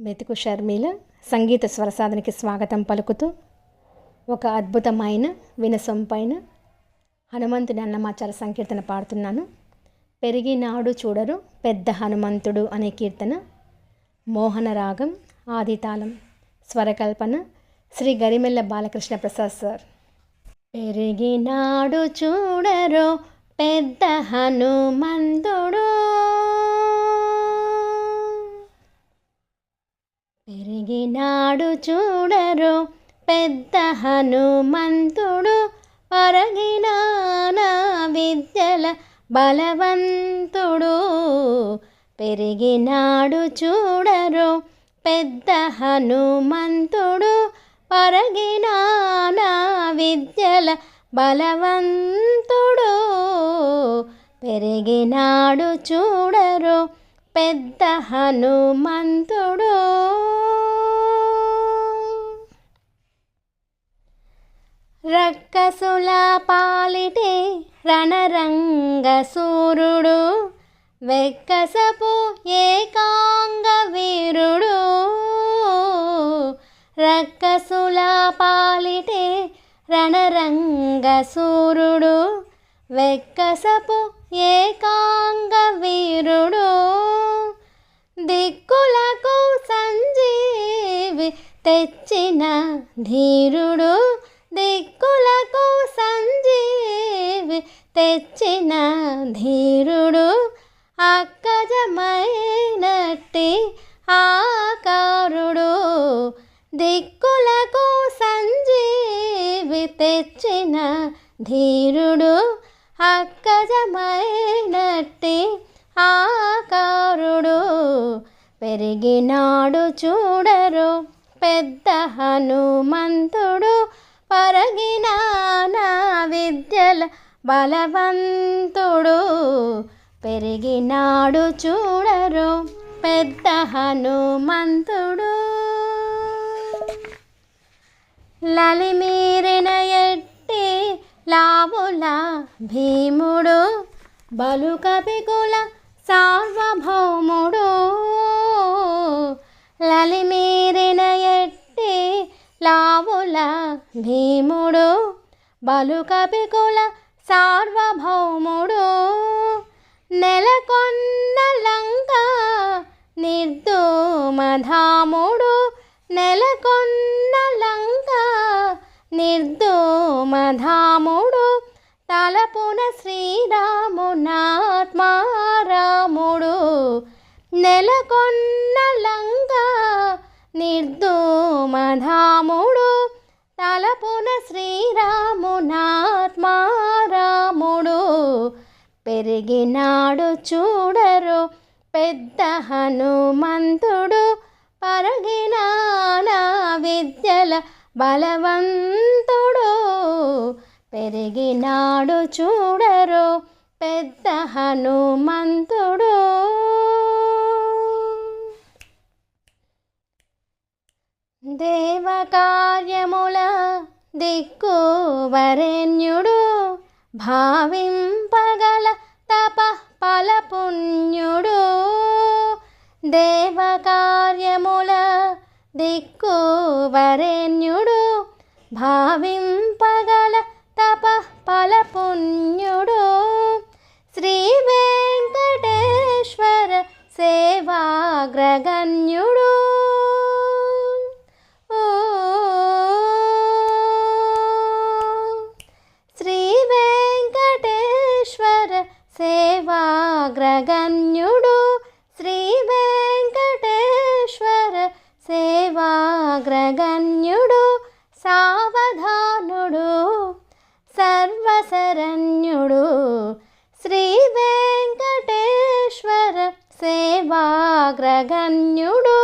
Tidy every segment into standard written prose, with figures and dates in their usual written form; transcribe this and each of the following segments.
మెతుకు షర్మిల సంగీత స్వరసాధనకి స్వాగతం పలుకుతూ ఒక అద్భుతమైన వినసొంపైన హనుమంతుని అన్నమాచార సంకీర్తన పాడుతున్నాను. పెరిగినాడు చూడరు పెద్ద హనుమంతుడు అనే కీర్తన. మోహన రాగం, ఆదితాళం, స్వరకల్పన శ్రీ గరిమెల్ల బాలకృష్ణ ప్రసాద్ సార్. పెరిగినాడు చూడరు పెద్ద హనుమంతుడు, పెరిగినాడు చూడరు పెద్ద హనుమంతుడు, పరగినాన విద్యల బలవంతుడు. పెరిగినాడు చూడరు పెద్ద హనుమంతుడు, పరగినాన విద్యల బలవంతుడు. పెరిగినాడు చూడరు పెద్ద హనుమంతుడు. రక్కసుల పాలిటే రణరంగ సూర్యుడు, వెక్కసపు ఏకాంగ వీరుడు. రక్కసుల పాలిటే రణరంగ సూర్యుడు, వెక్కసపు ఏకాంగ వీరుడు. దిక్కులకు సంజీవి తెచ్చిన ధీరుడు, దిక్కులకు సంజీవి తెచ్చిన ధీరుడు. అక్కజమైనట్టి ఆకారుడు, దిక్కులకు సంజీవి తెచ్చిన ధీరుడు. అక్కజమైనట్టి ఆకారుడు. పెరిగినాడు చూడరు పెద్ద హనుమంతుడు, పరగినాన విద్యల బలవంతుడు. పెరిగినాడు చూడరు పెద్ద హనుమంతుడు. లలిమీరిన ఎట్టి లావుల భీముడు, బలుకపికుల సార్వభౌముడు. లలిమీరిన ఎట్టి లావుల భీముడు, బలుకపికుల సార్వభౌముడు. నెలకొన్న లంక నిర్ధూమధాముడు, నెలకొన్న లంక నిర్ధూమధాముడు. తలపున శ్రీరామునాత్మారాముడు, నెలకొన్న లంక నిర్ధూమధాముడు. తలపున శ్రీరామునాత్మారాముడు. పెరిగినాడు చూడరు పెద్ద హనుమంతుడు, పరగినాన విద్యల బలవంతుడు. పెరిగినాడు చూడరు పెద్ద హనుమంతుడు. దేవకార్యముల దిక్కు వరేణ్యుడు, భావింపగల తపఃఫల పుణ్యుడు. దేవకార్యముల దిక్కు వరేణ్యుడు, భావింపగల తపఃఫల పుణ్యుడు. శ్రీ వెంకటేశ్వర సేవాగ్రగణ్యుడు. శ్రీ వెంకటేశ్వర సేవాగ్రగణ్యుడు, శ్రీ వెంకటేశ్వర సేవాగ్రగణ్యుడు. సావధానుడు సర్వశరణ్యుడు, శ్రీ వెంకటేశ్వర సేవాగ్రగణ్యుడు.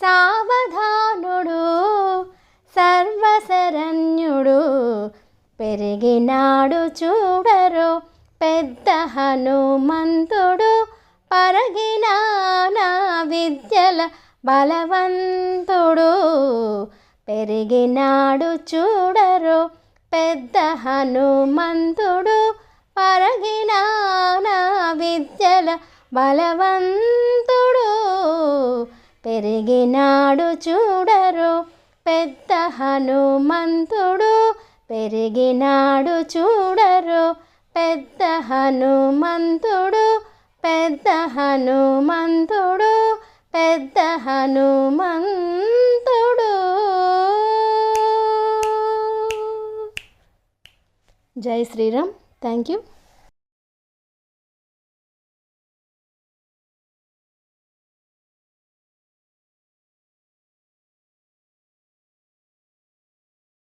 సావధానుడు సర్వశరణ్యుడు. పెరిగినాడు చూడరు పెద్ద హనుమంతుడు, పరగినాన విద్యల బలవంతుడు. పెరిగినాడు చూడరు పెద్ద హనుమంతుడు, పరగినాన విద్యల బలవంతుడు. పెరిగినాడు చూడరు పెద్ద హనుమంతుడు, పెరిగినాడు చూడరు పెద్ద హనుమంతుడు, పెద్ద హనుమంతుడు, పెద్ద హనుమంతుడు. జై శ్రీరామ్. Thank you.